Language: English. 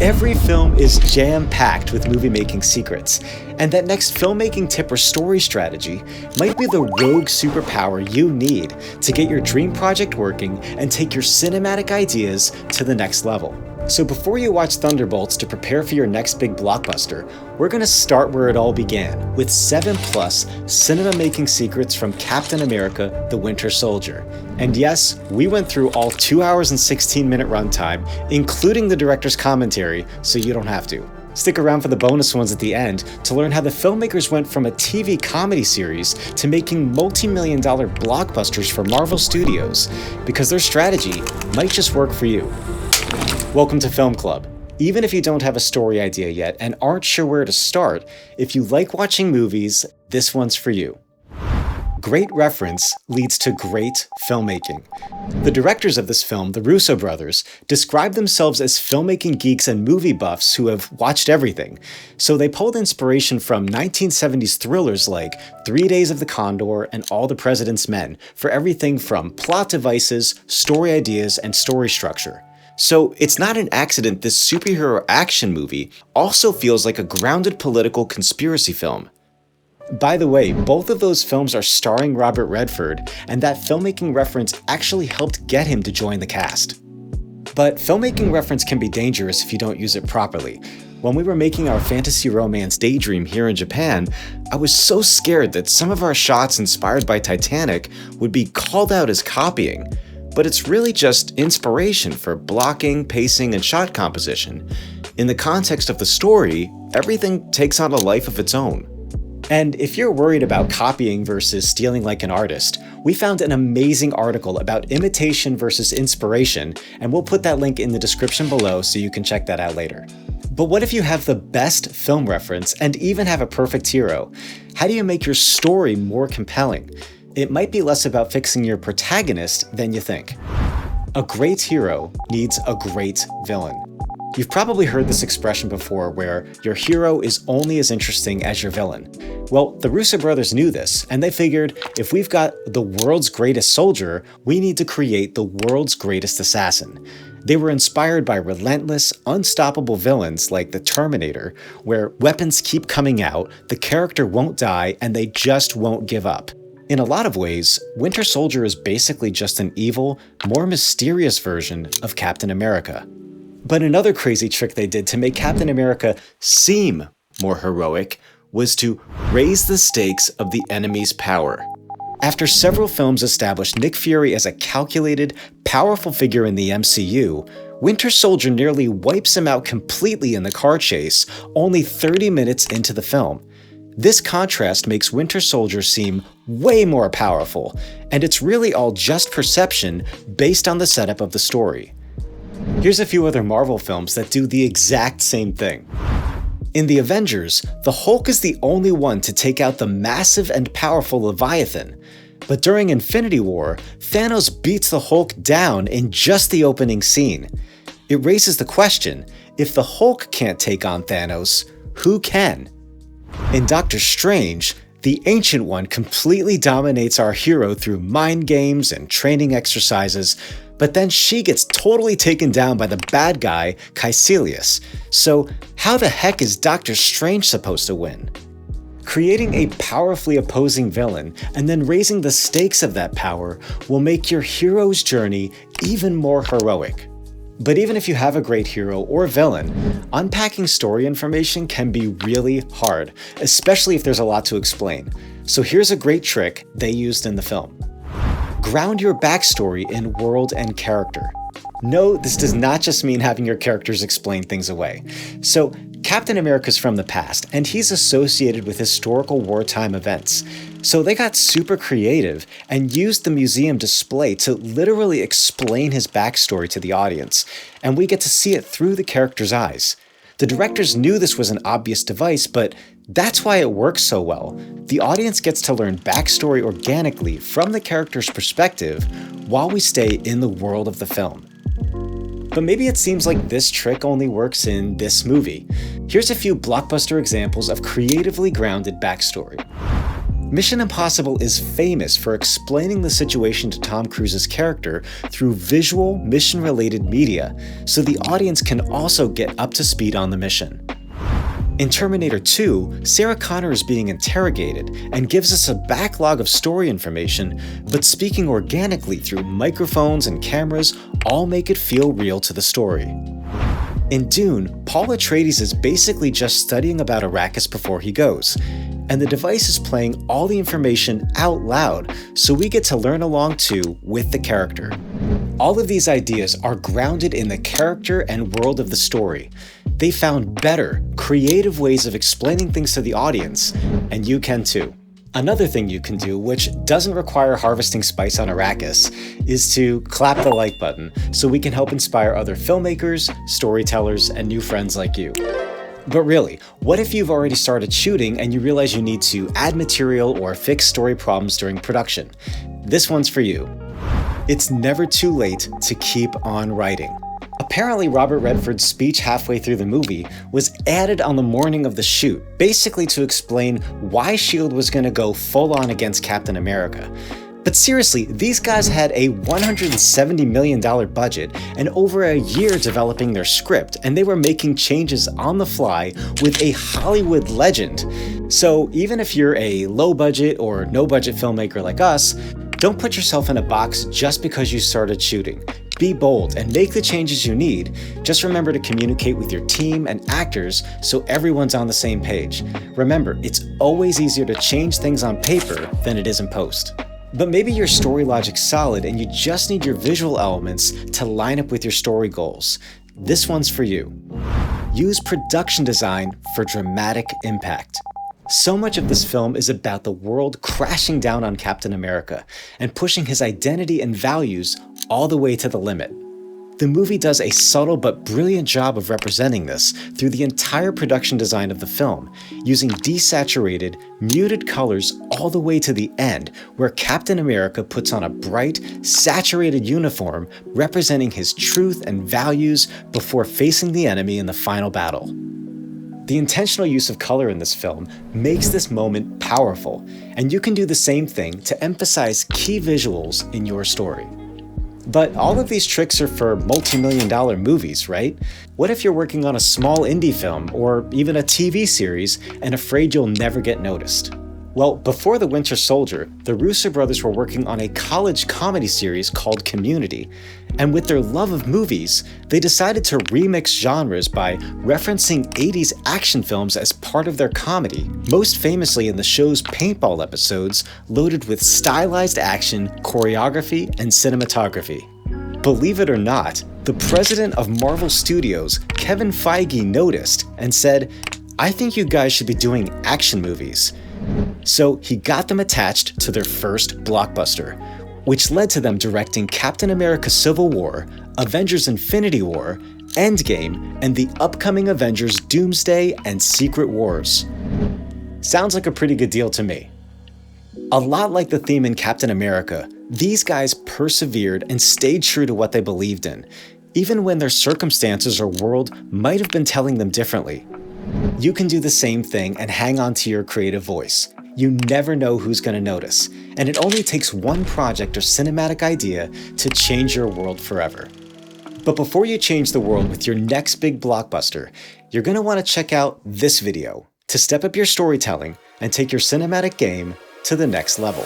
Every film is jam-packed with movie-making secrets, and that next filmmaking tip or story strategy might be the rogue superpower you need to get your dream project working and take your cinematic ideas to the next level. So before you watch Thunderbolts to prepare for your next big blockbuster, we're going to start where it all began, with 7+ cinema-making secrets from Captain America: The Winter Soldier. And yes, we went through all 2 hours and 16-minute runtime, including the director's commentary, so you don't have to. Stick around for the bonus ones at the end to learn how the filmmakers went from a TV comedy series to making multi-million-dollar blockbusters for Marvel Studios, because their strategy might just work for you. Welcome to Film Club. Even if you don't have a story idea yet and aren't sure where to start, if you like watching movies, this one's for you. Great reference leads to great filmmaking. The directors of this film, the Russo brothers, describe themselves as filmmaking geeks and movie buffs who have watched everything. So they pulled inspiration from 1970s thrillers like 3 Days of the Condor and All the President's Men for everything from plot devices, story ideas, and story structure. So it's not an accident this superhero action movie also feels like a grounded political conspiracy film. By the way, both of those films are starring Robert Redford, and that filmmaking reference actually helped get him to join the cast. But filmmaking reference can be dangerous if you don't use it properly. When we were making our fantasy romance Daydream here in Japan, I was so scared that some of our shots inspired by Titanic would be called out as copying. But it's really just inspiration for blocking, pacing, and shot composition. In the context of the story, everything takes on a life of its own. And if you're worried about copying versus stealing like an artist, we found an amazing article about imitation versus inspiration, and we'll put that link in the description below so you can check that out later. But what if you have the best film reference and even have a perfect hero? How do you make your story more compelling? It might be less about fixing your protagonist than you think. A great hero needs a great villain. You've probably heard this expression before where your hero is only as interesting as your villain. Well, the Russo brothers knew this, and they figured if we've got the world's greatest soldier, we need to create the world's greatest assassin. They were inspired by relentless, unstoppable villains like the Terminator, where weapons keep coming out, the character won't die, and they just won't give up. In a lot of ways, Winter Soldier is basically just an evil, more mysterious version of Captain America. But another crazy trick they did to make Captain America seem more heroic was to raise the stakes of the enemy's power. After several films established Nick Fury as a calculated, powerful figure in the MCU, Winter Soldier nearly wipes him out completely in the car chase, only 30 minutes into the film. This contrast makes Winter Soldier seem way more powerful, and it's really all just perception based on the setup of the story. Here's a few other Marvel films that do the exact same thing. In The Avengers, the Hulk is the only one to take out the massive and powerful Leviathan. But during Infinity War, Thanos beats the Hulk down in just the opening scene. It raises the question, if the Hulk can't take on Thanos, who can? In Doctor Strange, the Ancient One completely dominates our hero through mind games and training exercises, but then she gets totally taken down by the bad guy, Caecilius. So how the heck is Doctor Strange supposed to win? Creating a powerfully opposing villain and then raising the stakes of that power will make your hero's journey even more heroic. But even if you have a great hero or villain, unpacking story information can be really hard, especially if there's a lot to explain. So here's a great trick they used in the film. Ground your backstory in world and character. No, this does not just mean having your characters explain things away. So, Captain America's from the past, and he's associated with historical wartime events. So they got super creative and used the museum display to literally explain his backstory to the audience, and we get to see it through the character's eyes. The directors knew this was an obvious device, but that's why it works so well. The audience gets to learn backstory organically from the character's perspective while we stay in the world of the film. But maybe it seems like this trick only works in this movie. Here's a few blockbuster examples of creatively grounded backstory. Mission Impossible is famous for explaining the situation to Tom Cruise's character through visual, mission-related media, so the audience can also get up to speed on the mission. In Terminator 2, Sarah Connor is being interrogated and gives us a backlog of story information, but speaking organically through microphones and cameras all make it feel real to the story. In Dune, Paul Atreides is basically just studying about Arrakis before he goes, and the device is playing all the information out loud, so we get to learn along too with the character. All of these ideas are grounded in the character and world of the story. They found better, creative ways of explaining things to the audience, and you can too. Another thing you can do, which doesn't require harvesting spice on Arrakis, is to clap the like button so we can help inspire other filmmakers, storytellers, and new friends like you. But really, what if you've already started shooting and you realize you need to add material or fix story problems during production? This one's for you. It's never too late to keep on writing. Apparently, Robert Redford's speech halfway through the movie was added on the morning of the shoot, basically to explain why S.H.I.E.L.D. was going to go full-on against Captain America. But seriously, these guys had a $170 million budget and over a year developing their script, and they were making changes on the fly with a Hollywood legend. So even if you're a low-budget or no-budget filmmaker like us, don't put yourself in a box just because you started shooting. Be bold and make the changes you need. Just remember to communicate with your team and actors so everyone's on the same page. Remember, it's always easier to change things on paper than it is in post. But maybe your story logic's solid and you just need your visual elements to line up with your story goals. This one's for you. Use production design for dramatic impact. So much of this film is about the world crashing down on Captain America and pushing his identity and values all the way to the limit. The movie does a subtle but brilliant job of representing this through the entire production design of the film, using desaturated, muted colors all the way to the end, where Captain America puts on a bright, saturated uniform representing his truth and values before facing the enemy in the final battle. The intentional use of color in this film makes this moment powerful, and you can do the same thing to emphasize key visuals in your story. But all of these tricks are for multi-million-dollar movies, right? What if you're working on a small indie film or even a TV series and afraid you'll never get noticed? Well, before The Winter Soldier, the Russo brothers were working on a college comedy series called Community, and with their love of movies, they decided to remix genres by referencing 80s action films as part of their comedy, most famously in the show's paintball episodes loaded with stylized action, choreography, and cinematography. Believe it or not, the president of Marvel Studios, Kevin Feige, noticed and said, "I think you guys should be doing action movies." So he got them attached to their first blockbuster, which led to them directing Captain America Civil War, Avengers Infinity War, Endgame, and the upcoming Avengers Doomsday and Secret Wars. Sounds like a pretty good deal to me. A lot like the theme in Captain America, these guys persevered and stayed true to what they believed in, even when their circumstances or world might have been telling them differently. You can do the same thing and hang on to your creative voice. You never know who's going to notice, and it only takes one project or cinematic idea to change your world forever. But before you change the world with your next big blockbuster, you're going to want to check out this video to step up your storytelling and take your cinematic game to the next level.